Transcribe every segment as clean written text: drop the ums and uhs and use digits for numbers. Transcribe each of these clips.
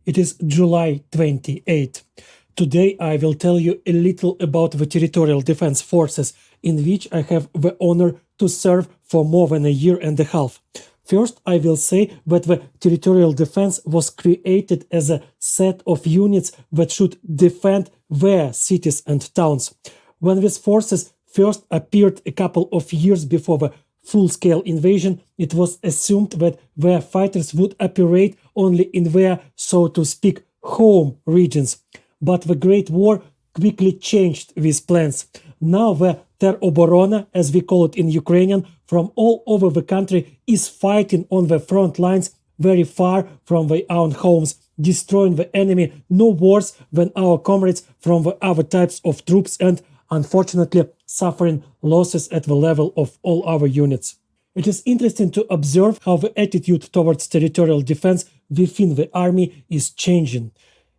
It is July 28. Today I will tell you a little about the Territorial Defense Forces, in which I have the honor to serve for more than a year and a half. First, I will say that the Territorial Defense was created as a set of units that should defend their cities and towns. When these forces first appeared a couple of years before the full-scale invasion, it was assumed that their fighters would operate only in their, so to speak, home regions. But the Great War quickly changed these plans. Now the Territorial, as we call it in Ukrainian, from all over the country is fighting on the front lines very far from their own homes, destroying the enemy no worse than our comrades from the other types of troops and, unfortunately, suffering losses at the level of all our units. It is interesting to observe how the attitude towards territorial defense within the army is changing.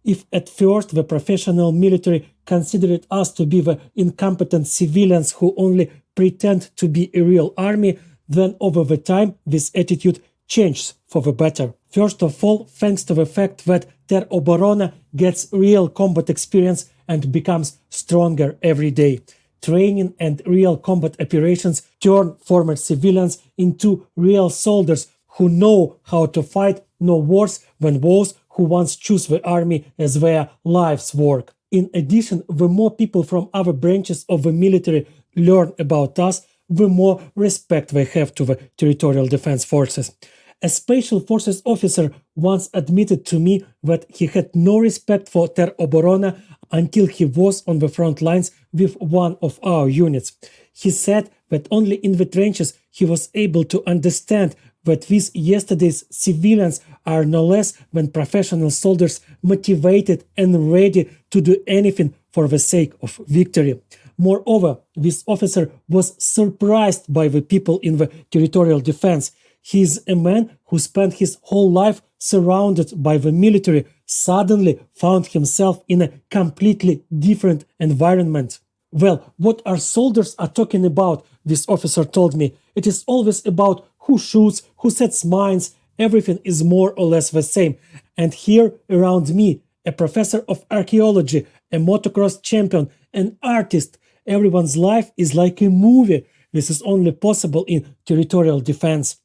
If at first the professional military considered us to be the incompetent civilians who only pretend to be a real army, then over the time this attitude changes for the better. First of all, thanks to the fact that Territorial gets real combat experience and becomes stronger every day. Training and real combat operations turn former civilians into real soldiers who know how to fight no worse than those who once choose the army as their life's work. In addition, the more people from other branches of the military learn about us, the more respect they have to the Territorial Defense Forces. A Special Forces officer once admitted to me that he had no respect for Territorial until he was on the front lines with one of our units. He said that only in the trenches he was able to understand that these yesterday's civilians are no less than professional soldiers motivated and ready to do anything for the sake of victory. Moreover, this officer was surprised by the people in the territorial defense. He is a man who spent his whole life surrounded by the military, suddenly found himself in a completely different environment. Well, what our soldiers are talking about, this officer told me. It is always about who shoots, who sets mines, everything is more or less the same. And here around me, a professor of archaeology, a motocross champion, an artist, everyone's life is like a movie. This is only possible in territorial defense.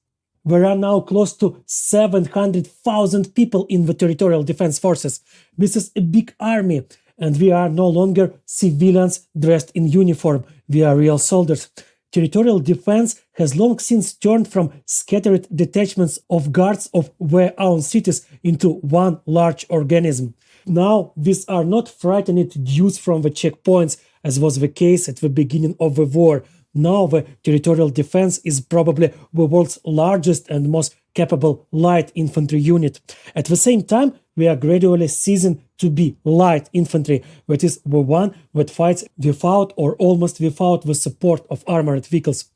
There are now close to 700,000 people in the Territorial Defense Forces. This is a big army, and we are no longer civilians dressed in uniform. We are real soldiers. Territorial defense has long since turned from scattered detachments of guards of their own cities into one large organism. Now, these are not frightened dudes from the checkpoints, as was the case at the beginning of the war. Now the territorial defense is probably the world's largest and most capable light infantry unit. At the same time, we are gradually ceasing to be light infantry, that is, the one that fights without or almost without the support of armored vehicles.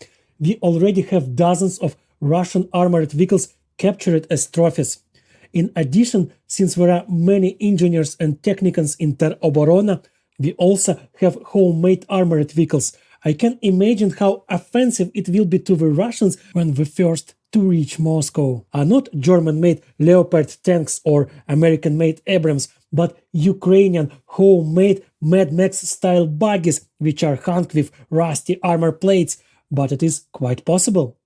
We already have dozens of Russian armored vehicles captured as trophies. In addition, since there are many engineers and technicians in Territorial, we also have homemade armored vehicles. I can imagine how offensive it will be to the Russians when the first to reach Moscow are not German-made Leopard tanks or American-made Abrams, but Ukrainian homemade Mad Max-style buggies, which are hung with rusty armor plates. But it is quite possible.